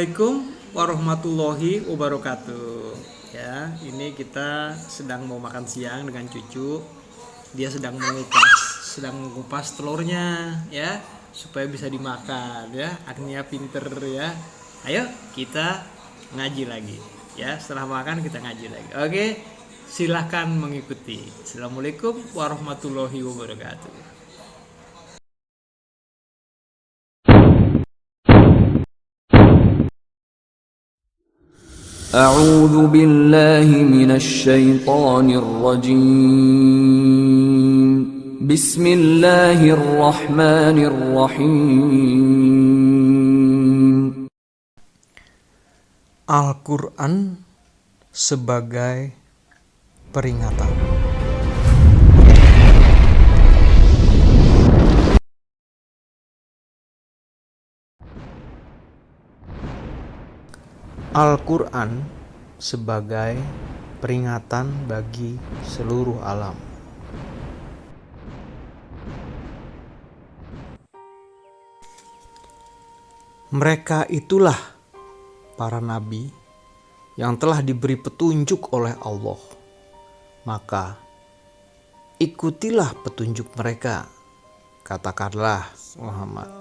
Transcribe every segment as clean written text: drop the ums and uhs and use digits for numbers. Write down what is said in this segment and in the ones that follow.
Assalamualaikum warahmatullahi wabarakatuh. Ya, ini kita sedang mau makan siang dengan cucu. Dia sedang mengupas telurnya ya, supaya bisa dimakan ya. Agnia pinter ya. Ayo kita ngaji lagi ya. Setelah makan kita ngaji lagi. Oke, silahkan mengikuti. Assalamualaikum warahmatullahi wabarakatuh. أعوذ بالله من الشيطان الرجيم بسم الله الرحمن الرحيم Al-Quran sebagai peringatan. Al-Quran sebagai peringatan bagi seluruh alam. Mereka itulah para nabi yang telah diberi petunjuk oleh Allah. Maka ikutilah petunjuk mereka. Katakanlah Muhammad,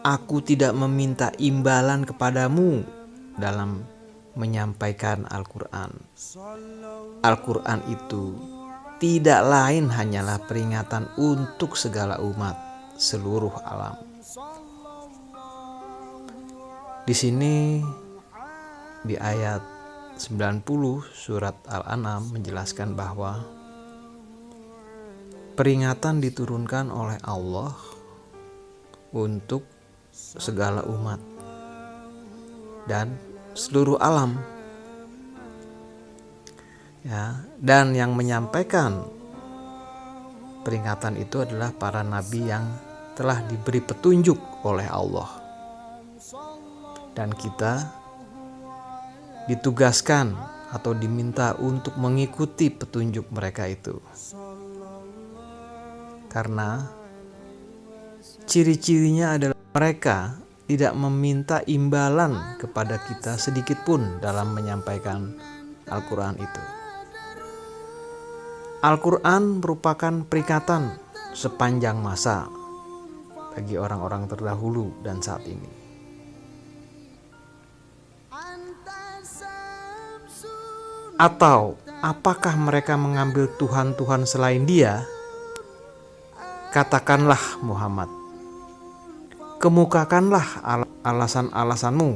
aku tidak meminta imbalan kepadamu dalam menyampaikan Al-Quran. Al-Quran itu tidak lain hanyalah peringatan untuk segala umat seluruh alam. Di sini di ayat 90 surat Al-An'am menjelaskan bahwa peringatan diturunkan oleh Allah untuk segala umat dan seluruh alam ya, dan yang menyampaikan peringatan itu adalah para nabi yang telah diberi petunjuk oleh Allah, dan kita ditugaskan atau diminta untuk mengikuti petunjuk mereka itu, karena ciri-cirinya adalah mereka tidak meminta imbalan kepada kita sedikit pun dalam menyampaikan Al-Quran itu. Al-Quran merupakan peringatan sepanjang masa bagi orang-orang terdahulu dan saat ini. Atau apakah mereka mengambil Tuhan-Tuhan selain Dia? Katakanlah Muhammad, kemukakanlah alasan-alasanmu.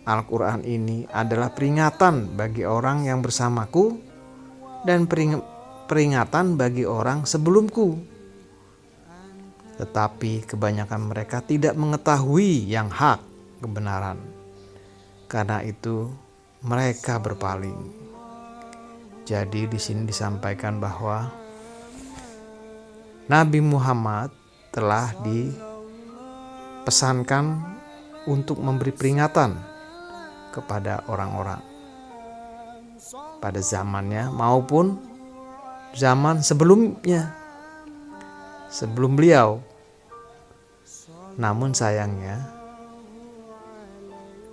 Al-Quran ini adalah peringatan bagi orang yang bersamaku dan peringatan bagi orang sebelumku. Tetapi kebanyakan mereka tidak mengetahui yang hak, kebenaran. Karena itu mereka berpaling. Jadi di sini disampaikan bahwa Nabi Muhammad telah dipesankan untuk memberi peringatan kepada orang-orang pada zamannya maupun zaman sebelumnya, sebelum beliau. Namun sayangnya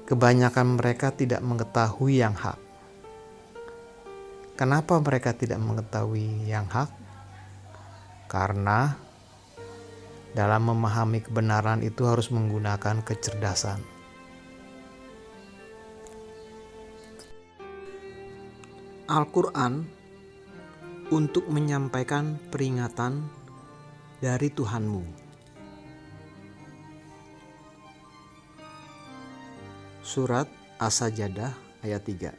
kebanyakan mereka tidak mengetahui yang hak. Kenapa mereka tidak mengetahui yang hak? Karena dalam memahami kebenaran itu harus menggunakan kecerdasan. Al-Quran untuk menyampaikan peringatan dari Tuhanmu. Surat As-Sajdah ayat 3.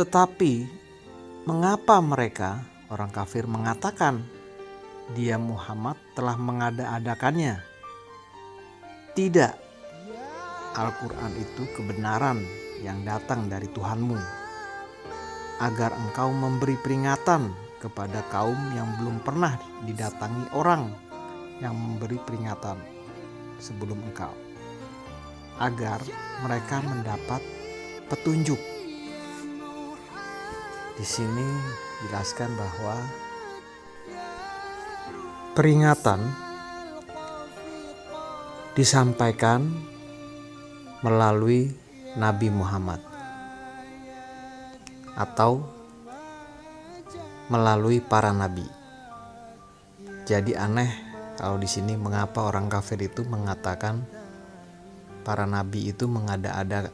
Tetapi mengapa mereka orang kafir mengatakan dia Muhammad telah mengada-adakannya? Tidak, Al-Quran itu kebenaran yang datang dari Tuhanmu, agar engkau memberi peringatan kepada kaum yang belum pernah didatangi orang yang memberi peringatan sebelum engkau, agar mereka mendapat petunjuk. Di sini jelaskan bahwa peringatan disampaikan melalui Nabi Muhammad atau melalui para nabi. Jadi aneh kalau di sini mengapa orang kafir itu mengatakan para nabi itu mengada-ada,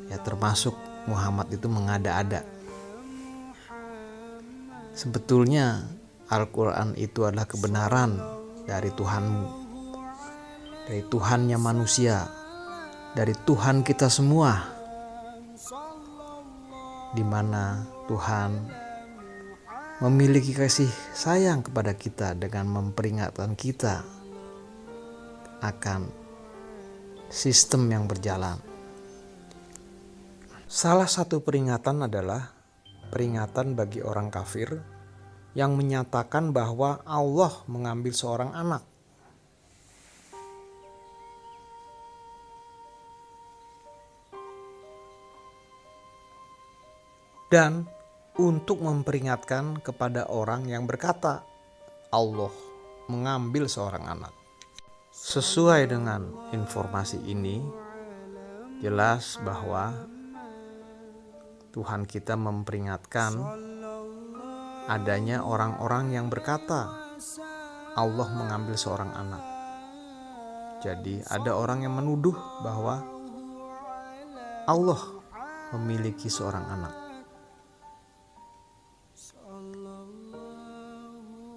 ya termasuk Muhammad itu mengada-ada. Sebetulnya Al-Quran itu adalah kebenaran dari Tuhanmu, dari Tuhannya manusia, dari Tuhan kita semua, di mana Tuhan memiliki kasih sayang kepada kita dengan memperingatkan kita akan sistem yang berjalan. Salah satu peringatan adalah peringatan bagi orang kafir yang menyatakan bahwa Allah mengambil seorang anak. Dan untuk memperingatkan kepada orang yang berkata Allah mengambil seorang anak. Sesuai dengan informasi ini, jelas bahwa Tuhan kita memperingatkan adanya orang-orang yang berkata Allah mengambil seorang anak. Jadi ada orang yang menuduh bahwa Allah memiliki seorang anak.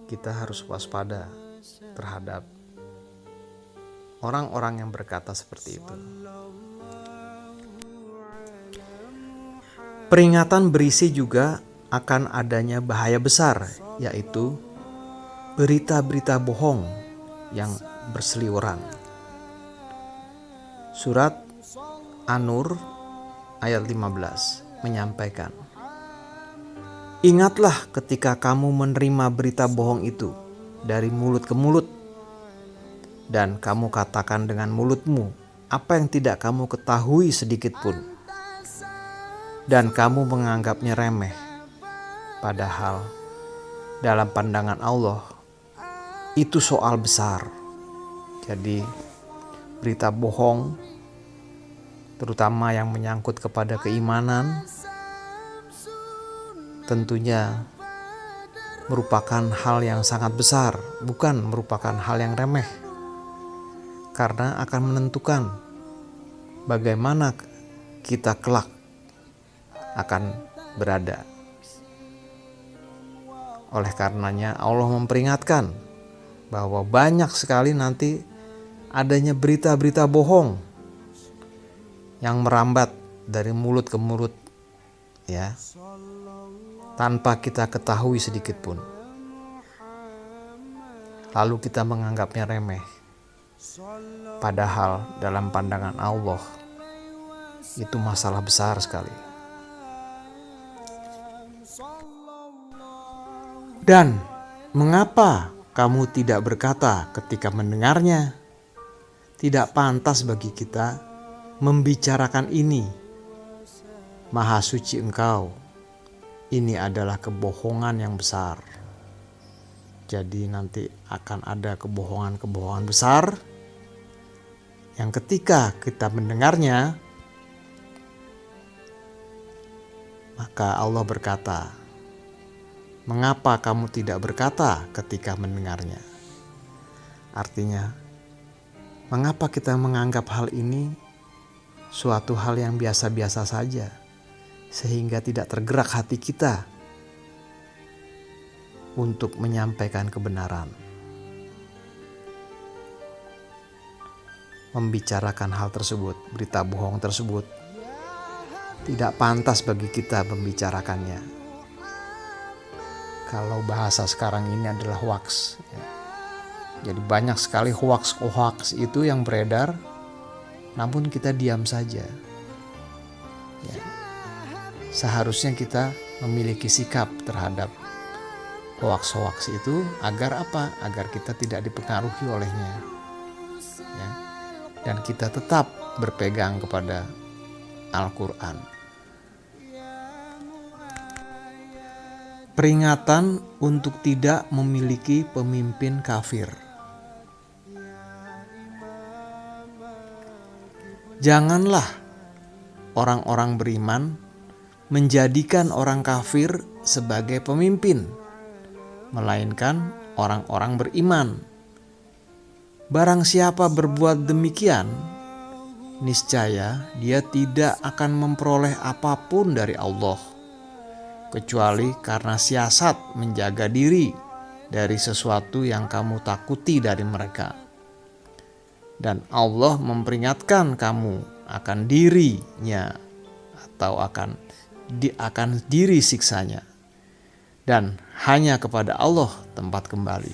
Kita harus waspada terhadap orang-orang yang berkata seperti itu. Peringatan berisi juga akan adanya bahaya besar, yaitu berita-berita bohong yang berseliweran. Surat An-Nur ayat 15 menyampaikan, "Ingatlah ketika kamu menerima berita bohong itu dari mulut ke mulut, dan kamu katakan dengan mulutmu apa yang tidak kamu ketahui sedikit pun, dan kamu menganggapnya remeh, padahal dalam pandangan Allah itu soal besar." Jadi berita bohong, terutama yang menyangkut kepada keimanan, tentunya merupakan hal yang sangat besar, bukan merupakan hal yang remeh, karena akan menentukan bagaimana kita kelak akan berada. Oleh karenanya Allah memperingatkan bahwa banyak sekali nanti adanya berita-berita bohong yang merambat dari mulut ke mulut, ya, tanpa kita ketahui sedikit pun. Lalu kita menganggapnya remeh, padahal dalam pandangan Allah itu masalah besar sekali. Dan mengapa kamu tidak berkata ketika mendengarnya, tidak pantas bagi kita membicarakan ini. Maha suci Engkau, ini adalah kebohongan yang besar. Jadi nanti akan ada kebohongan-kebohongan besar yang ketika kita mendengarnya, maka Allah berkata, "Mengapa kamu tidak berkata ketika mendengarnya?" Artinya, mengapa kita menganggap hal ini suatu hal yang biasa-biasa saja, sehingga tidak tergerak hati kita untuk menyampaikan kebenaran, membicarakan hal tersebut, berita bohong tersebut. Tidak pantas bagi kita membicarakannya. Kalau bahasa sekarang ini adalah hoax, ya. Jadi banyak sekali hoax itu yang beredar, namun kita diam saja, ya. Seharusnya kita memiliki sikap terhadap hoax itu agar apa? Agar kita tidak dipengaruhi olehnya, ya. Dan kita tetap berpegang kepada Al-Quran. Peringatan untuk tidak memiliki pemimpin kafir. Janganlah orang-orang beriman menjadikan orang kafir sebagai pemimpin, melainkan orang-orang beriman. Barang siapa berbuat demikian, niscaya dia tidak akan memperoleh apapun dari Allah, kecuali karena siasat menjaga diri dari sesuatu yang kamu takuti dari mereka. Dan Allah memperingatkan kamu akan dirinya atau akan diri siksanya. Dan hanya kepada Allah tempat kembali.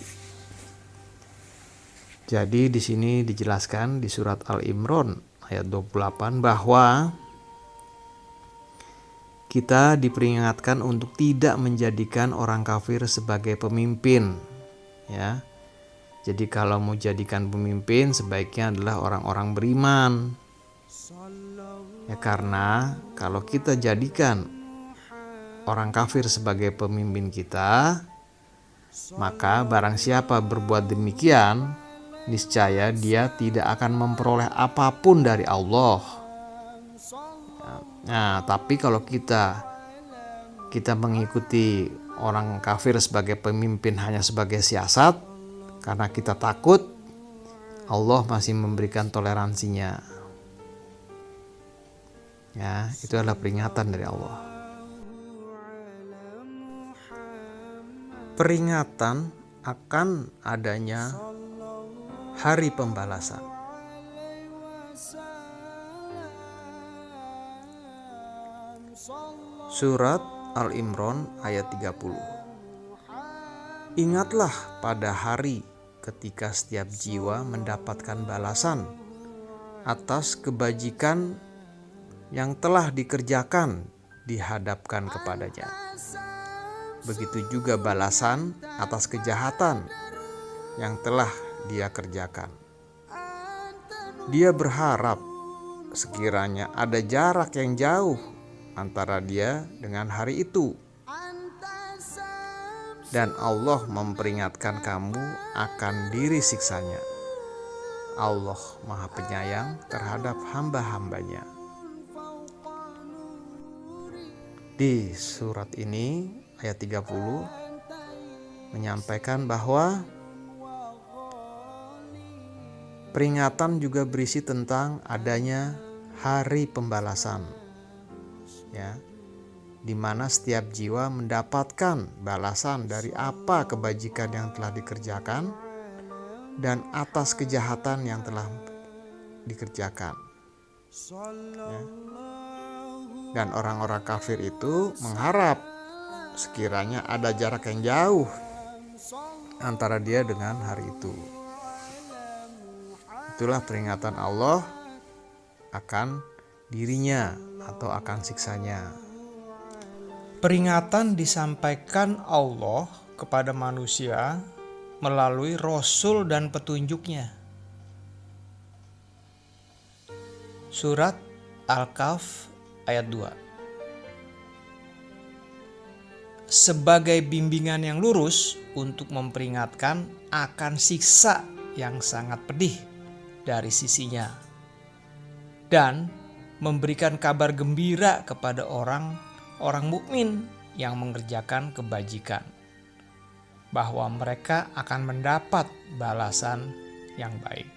Jadi di sini dijelaskan di surat Al-Imran ayat 28 bahwa kita diperingatkan untuk tidak menjadikan orang kafir sebagai pemimpin, ya. Jadi kalau mau jadikan pemimpin sebaiknya adalah orang-orang beriman. Ya, karena kalau kita jadikan orang kafir sebagai pemimpin kita, maka barang siapa berbuat demikian, niscaya dia tidak akan memperoleh apapun dari Allah. Nah, tapi kalau kita mengikuti orang kafir sebagai pemimpin hanya sebagai siasat, karena kita takut, Allah masih memberikan toleransinya. Ya, itu adalah peringatan dari Allah. Peringatan akan adanya hari pembalasan. Surat Al-Imran ayat 30. Ingatlah pada hari ketika setiap jiwa mendapatkan balasan atas kebajikan yang telah dikerjakan dihadapkan kepadanya. Begitu juga balasan atas kejahatan yang telah dia kerjakan. Dia berharap sekiranya ada jarak yang jauh antara dia dengan hari itu. Dan Allah memperingatkan kamu akan diri siksanya. Allah Maha Penyayang terhadap hamba-hambanya. Di surat ini ayat 30 menyampaikan bahwa peringatan juga berisi tentang adanya hari pembalasan, ya, di mana setiap jiwa mendapatkan balasan dari apa kebajikan yang telah dikerjakan dan atas kejahatan yang telah dikerjakan. Ya. Dan orang-orang kafir itu mengharap sekiranya ada jarak yang jauh antara dia dengan hari itu. Itulah peringatan Allah akan dirinya atau akan siksanya. Peringatan disampaikan Allah kepada manusia melalui Rasul dan petunjuknya. Surat Al-Kahf ayat 2. Sebagai bimbingan yang lurus untuk memperingatkan akan siksa yang sangat pedih dari sisinya, dan memberikan kabar gembira kepada orang mukmin yang mengerjakan kebajikan, bahwa mereka akan mendapat balasan yang baik.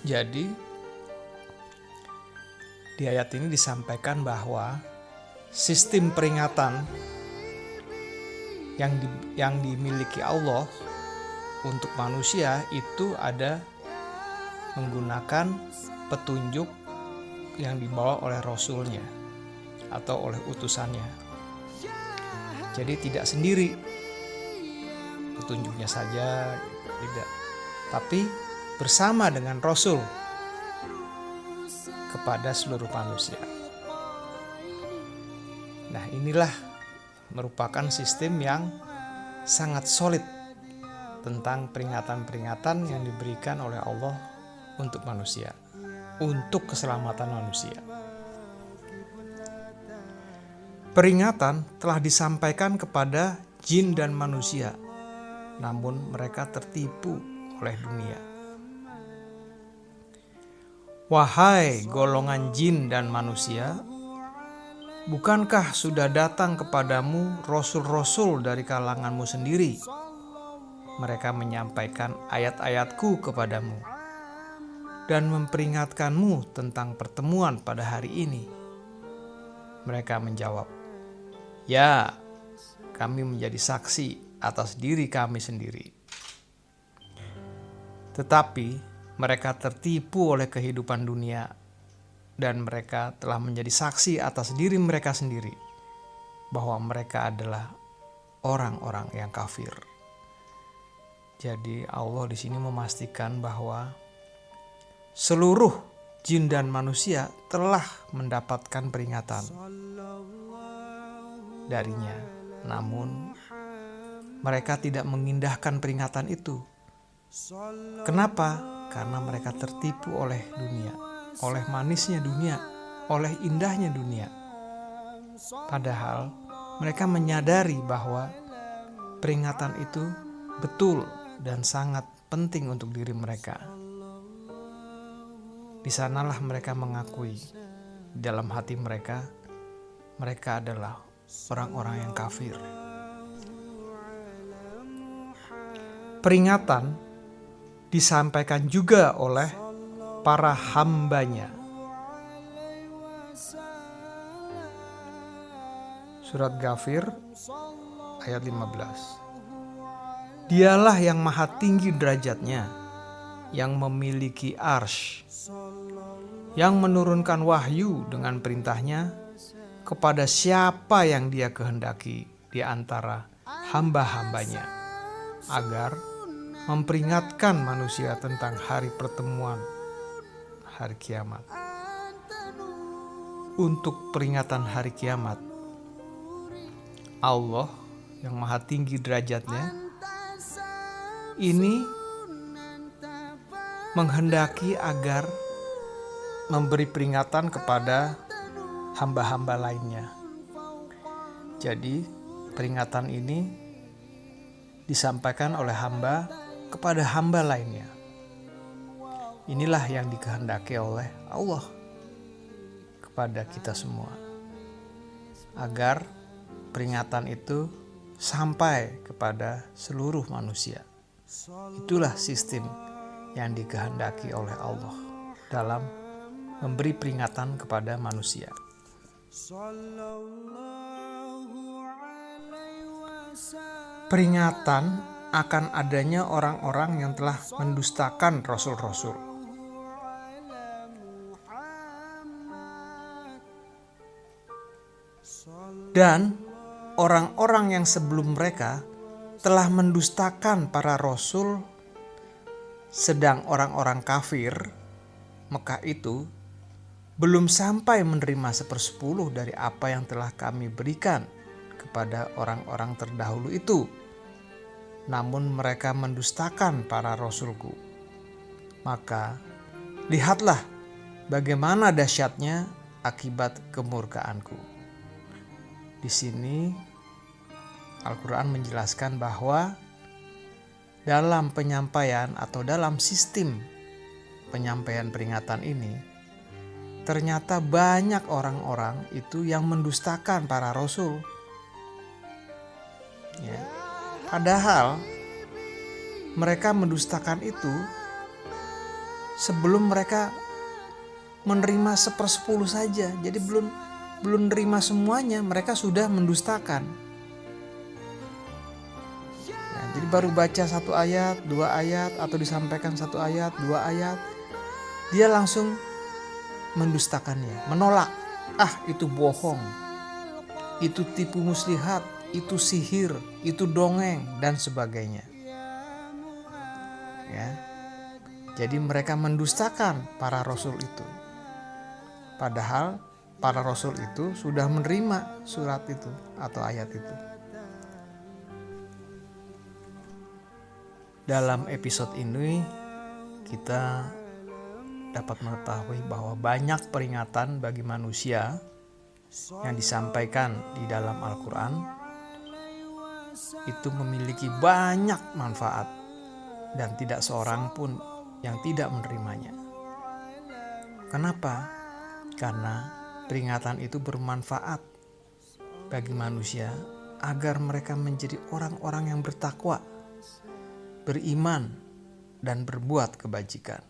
Jadi di ayat ini disampaikan bahwa sistem peringatan yang dimiliki Allah untuk manusia itu ada menggunakan petunjuk yang dibawa oleh Rasulnya atau oleh utusannya. Jadi tidak sendiri petunjuknya saja, tidak, tapi bersama dengan Rasul kepada seluruh manusia. Nah, inilah merupakan sistem yang sangat solid tentang peringatan-peringatan yang diberikan oleh Allah untuk manusia, untuk keselamatan manusia. Peringatan telah disampaikan kepada jin dan manusia, namun mereka tertipu oleh dunia. Wahai golongan jin dan manusia, bukankah sudah datang kepadamu rasul-rasul dari kalanganmu sendiri? Mereka menyampaikan ayat-ayatku kepadamu dan memperingatkanmu tentang pertemuan pada hari ini. Mereka menjawab, ya, kami menjadi saksi atas diri kami sendiri. Tetapi mereka tertipu oleh kehidupan dunia dan mereka telah menjadi saksi atas diri mereka sendiri bahwa mereka adalah orang-orang yang kafir. Jadi Allah di sini memastikan bahwa seluruh jin dan manusia telah mendapatkan peringatan darinya. Namun mereka tidak mengindahkan peringatan itu. Kenapa? Karena mereka tertipu oleh dunia, oleh manisnya dunia, oleh indahnya dunia. Padahal mereka menyadari bahwa peringatan itu betul dan sangat penting untuk diri mereka. Di sanalah mereka mengakui dalam hati mereka adalah orang-orang yang kafir. Peringatan disampaikan juga oleh para hambanya. Surat Ghafir ayat 15. Dialah yang maha tinggi derajatnya, yang memiliki arsy, yang menurunkan wahyu dengan perintahnya kepada siapa yang dia kehendaki di antara hamba-hambanya, agar memperingatkan manusia tentang hari pertemuan, hari kiamat. Untuk peringatan hari kiamat, Allah yang maha tinggi derajatnya ini menghendaki agar memberi peringatan kepada hamba-hamba lainnya. Jadi peringatan ini disampaikan oleh hamba kepada hamba lainnya. Inilah yang dikehendaki oleh Allah kepada kita semua, agar peringatan itu sampai kepada seluruh manusia. Itulah sistem yang dikehendaki oleh Allah dalam memberi peringatan kepada manusia. Peringatan akan adanya orang-orang yang telah mendustakan rasul-rasul. Dan orang-orang yang sebelum mereka telah mendustakan para rasul, sedang orang-orang kafir Mekah itu belum sampai menerima 1/10 dari apa yang telah kami berikan kepada orang-orang terdahulu itu. Namun mereka mendustakan para rasulku. Maka lihatlah bagaimana dahsyatnya akibat kemurkaanku. Di sini Al-Quran menjelaskan bahwa dalam penyampaian atau dalam sistem penyampaian peringatan ini, ternyata banyak orang-orang itu yang mendustakan para rasul. Ya. Padahal mereka mendustakan itu sebelum mereka menerima 1/10 saja. Jadi belum menerima semuanya, mereka sudah mendustakan. Ya, jadi baru baca 1 ayat, 2 ayat, atau disampaikan 1 ayat, 2 ayat, dia langsung mendustakannya, menolak. Itu bohong, itu tipu muslihat, itu sihir, itu dongeng, dan sebagainya. Ya. Jadi mereka mendustakan para rasul itu. Padahal para rasul itu sudah menerima surat itu atau ayat itu. Dalam episode ini kita dapat mengetahui bahwa banyak peringatan bagi manusia yang disampaikan di dalam Al-Quran itu memiliki banyak manfaat dan tidak seorang pun yang tidak menerimanya. Kenapa? Karena peringatan itu bermanfaat bagi manusia agar mereka menjadi orang-orang yang bertakwa, beriman, dan berbuat kebajikan.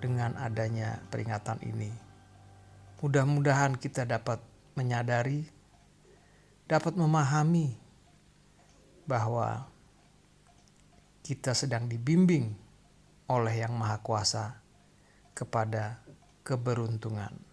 Dengan adanya peringatan ini, mudah-mudahan kita dapat menyadari, dapat memahami bahwa kita sedang dibimbing oleh Yang Maha Kuasa kepada keberuntungan.